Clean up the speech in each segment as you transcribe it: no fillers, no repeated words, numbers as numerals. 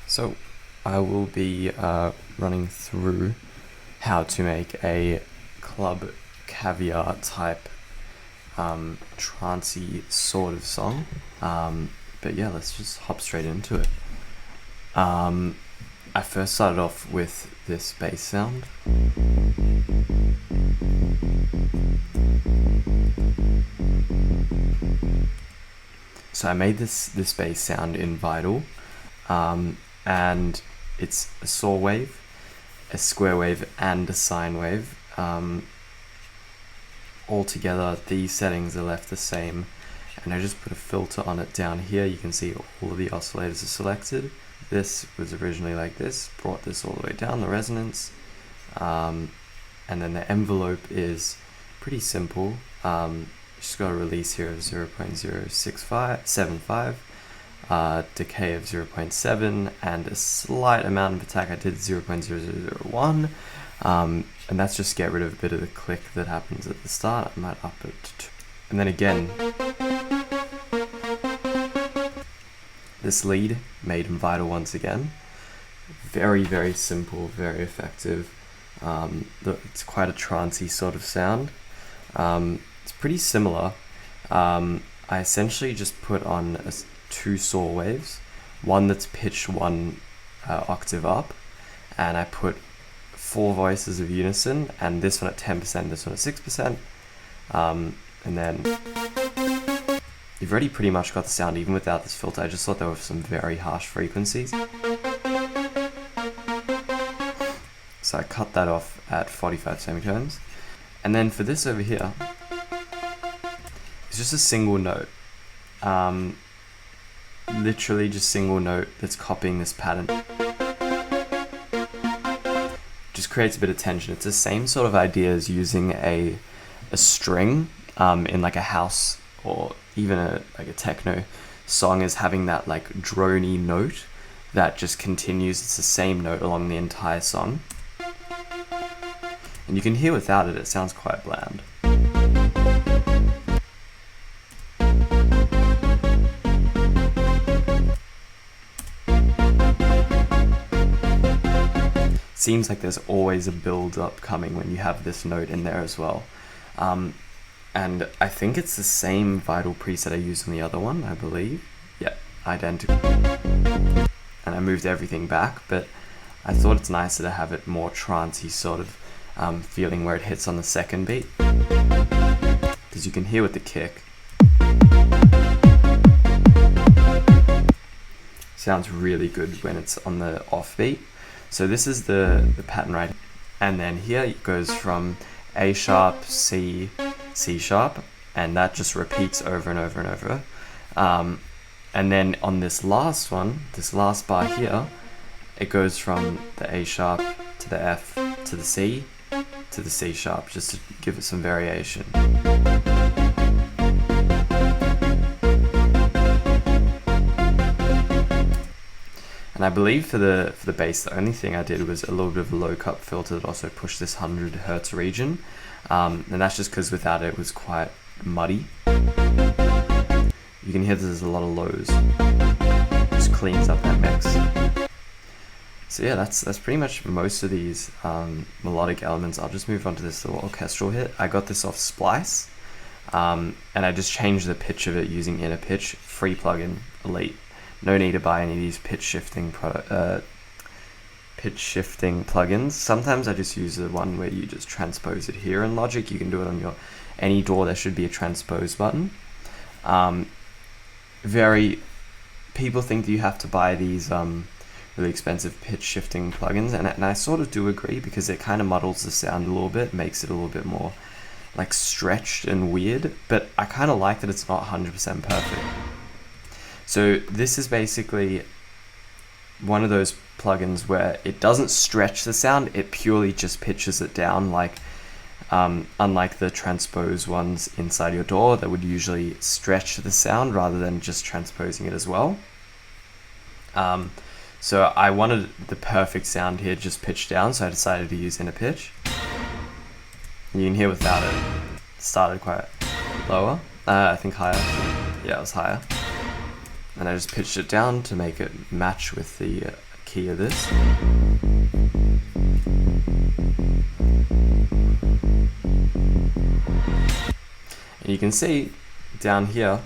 So I will be running through how to make a club Caviar type trancey sort of song. But yeah, let's just hop straight into it. I first started off with this bass sound. So I made this bass sound in Vital, and it's a saw wave, a square wave, and a sine wave. Altogether, these settings are left the same, and I just put a filter on it down here. You can see all of the oscillators are selected. This was originally like this, brought this all the way down, the resonance, and then the envelope is pretty simple. Just got a release here of 0.06575, decay of 0.7, and a slight amount of attack. I did 0.0001, and that's just get rid of a bit of the click that happens at the start. I might up it to 2. And then again, this lead made in Vital once again. Very, very simple, very effective. It's quite a trancey sort of sound. It's pretty similar. I essentially just put on 2 saw waves, one that's pitched 1 octave up, and I put 4 voices of unison, and this one at 10%, this one at 6%, and then you've already pretty much got the sound even without this filter. I just thought there were some very harsh frequencies, so I cut that off at 45 semitones. And then for this over here, it's just a single note, literally just single note that's copying this pattern. Just creates a bit of tension. It's the same sort of idea as using a string in like a house or even like a techno song, is having that like drony note that just continues. It's the same note along the entire song, and you can hear without it, it sounds quite bland. Seems like there's always a build up coming when you have this note in there as well. And I think it's the same Vital preset I used on the other one, I believe. Yeah, identical. And I moved everything back, but I thought it's nicer to have it more trancey sort of feeling where it hits on the second beat. Because you can hear with the kick. Sounds really good when it's on the offbeat. So this is the pattern right, and then here it goes from A sharp, C, C sharp, and that just repeats over and over and over. And then on this last one, this last bar here, it goes from the A sharp to the F to the C to the C sharp, just to give it some variation. And I believe for the bass, the only thing I did was a little bit of a low cut filter that also pushed this 100 Hertz region, and that's just because without it was quite muddy. You can hear there's a lot of lows. Just cleans up that mix. So yeah, that's pretty much most of these melodic elements. I'll just move on to this little orchestral hit. I got this off Splice, and I just changed the pitch of it using Inner Pitch, free plugin, Elite. No need to buy any of these pitch shifting plugins. Sometimes I just use the one where you just transpose it here in Logic. You can do it on your any DAW. There should be a transpose button. People think that you have to buy these really expensive pitch shifting plugins, and I sort of do agree, because it kind of muddles the sound a little bit, makes it a little bit more like stretched and weird, but I kind of like that it's not 100% perfect. So this is basically one of those plugins where it doesn't stretch the sound, it purely just pitches it down, like unlike the transpose ones inside your DAW that would usually stretch the sound rather than just transposing it as well. So I wanted the perfect sound here, just pitched down, so I decided to use inner pitch. And you can hear without it, started quite lower, I think higher, yeah, it was higher. And I just pitched it down to make it match with the key of this. And you can see down here,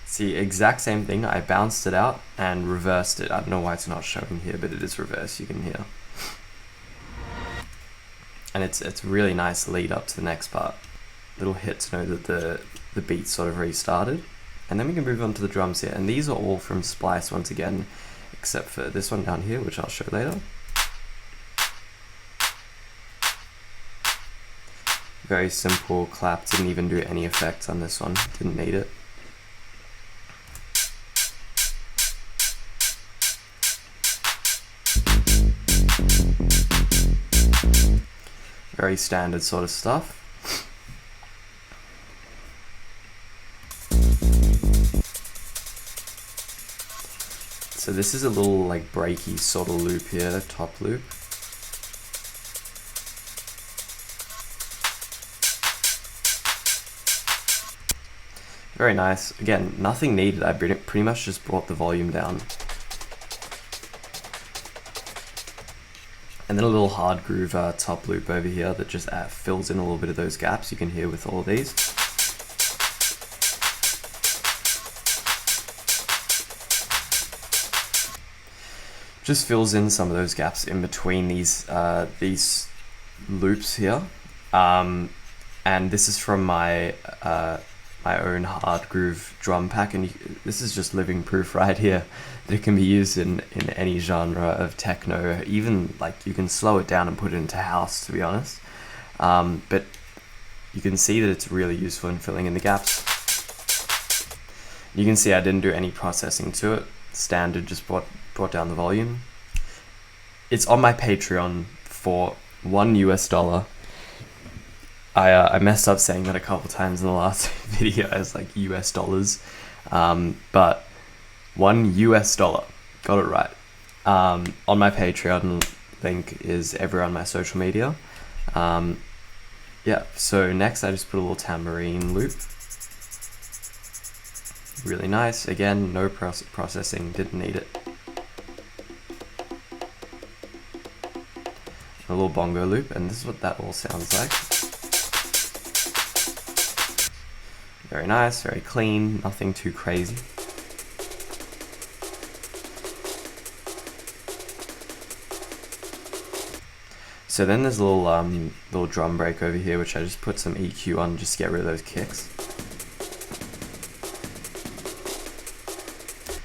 it's the exact same thing. I bounced it out and reversed it. I don't know why it's not showing here, but it is reversed, you can hear. And it's really nice lead up to the next part. Little hit to know that the beat sort of restarted. And then we can move on to the drums here. And these are all from Splice once again, except for this one down here, which I'll show later. Very simple clap, didn't even do any effects on this one, didn't need it. Very standard sort of stuff. So this is a little like breaky sort of loop here, top loop. Very nice. Again, nothing needed. I pretty much just brought the volume down. And then a little hard groove top loop over here that just fills in a little bit of those gaps you can hear with all of these. Just fills in some of those gaps in between these loops here. And this is from my my own hard groove drum pack, and this is just living proof right here that it can be used in any genre of techno. Even like you can slow it down and put it into house, to be honest, but you can see that it's really useful in filling in the gaps. You can see I didn't do any processing to it, standard, just brought down the volume. It's on my Patreon for $1. I messed up saying that a couple times in the last video as like US dollars, but $1, got it right. On my Patreon, link is everywhere on my social media. Yeah, so next I just put a little tambourine loop. Really nice, again, no processing, didn't need it. A little bongo loop, and this is what that all sounds like. Very nice, very clean, nothing too crazy. So then there's a little drum break over here, which I just put some EQ on just to get rid of those kicks.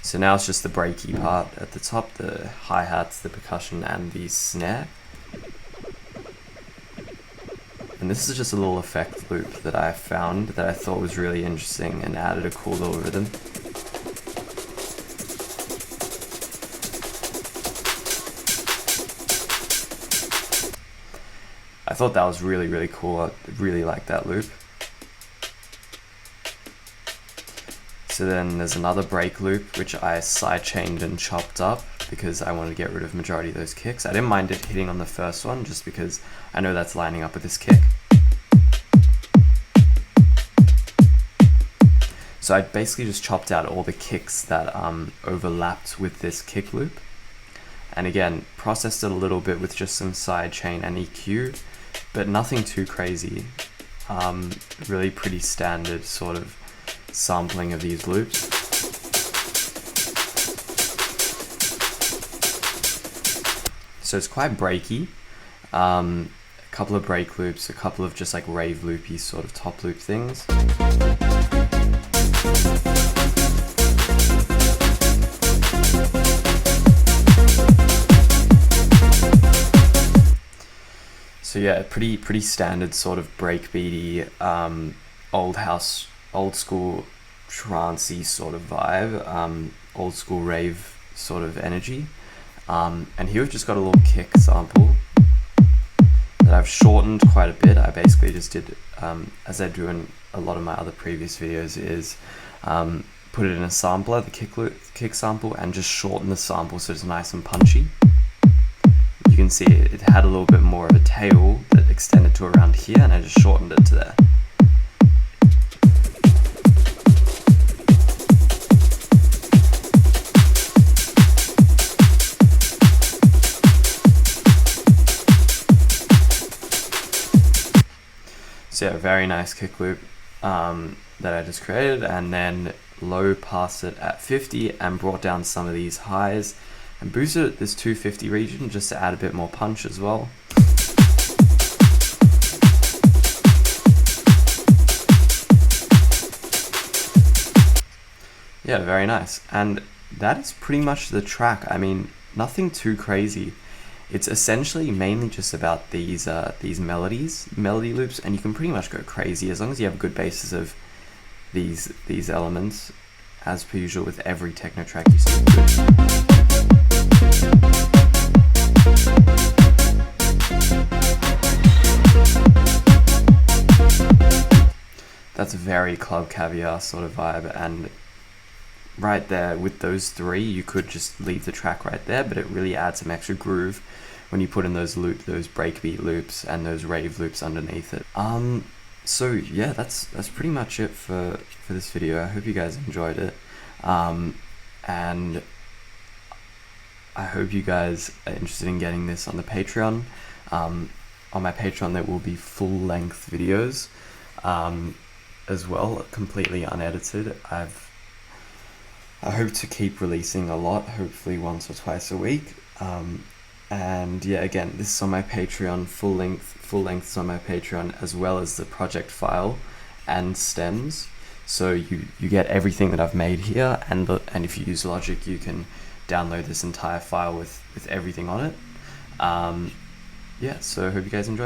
So now it's just the breaky part at the top, the hi-hats, the percussion, and the snare. And this is just a little effect loop that I found that I thought was really interesting and added a cool little rhythm. I thought that was really, really cool. I really like that loop. So then there's another break loop, which I sidechained and chopped up because I wanted to get rid of majority of those kicks. I didn't mind it hitting on the first one just because I know that's lining up with this kick. So I basically just chopped out all the kicks that overlapped with this kick loop. And again, processed it a little bit with just some sidechain and EQ, but nothing too crazy. Really pretty standard sort of sampling of these loops. So it's quite breaky. A couple of break loops, a couple of just like rave loopy sort of top loop things. So yeah, pretty standard sort of breakbeaty, old school trancey sort of vibe, old school rave sort of energy. And here we've just got a little kick sample that I've shortened quite a bit. I basically just did, as I do in a lot of my other previous videos, is put it in a sampler, the kick sample, and just shorten the sample so it's nice and punchy. You can see it had a little bit more of a tail that extended to around here, and I just shortened it to there. So yeah, very nice kick loop that I just created, and then low passed it at 50 and brought down some of these highs and boosted it this 250 region just to add a bit more punch as well. Yeah, very nice. And that is pretty much the track. I mean, nothing too crazy. It's essentially mainly just about these melody loops, and you can pretty much go crazy as long as you have a good basis of these elements, as per usual with every techno track you see. That's a very Club Caviar sort of vibe, and right there with those three you could just leave the track right there, but it really adds some extra groove when you put in those breakbeat loops and those rave loops underneath it. So yeah, that's pretty much it for this video. I hope you guys enjoyed it, and I hope you guys are interested in getting this on the Patreon. On my Patreon there will be full-length videos as well, completely unedited. I hope to keep releasing a lot, hopefully once or twice a week. And yeah, again, this is on my Patreon, full lengths on my Patreon, as well as the project file and stems. So you get everything that I've made here, and if you use Logic, you can download this entire file with everything on it. Yeah, so I hope you guys enjoy.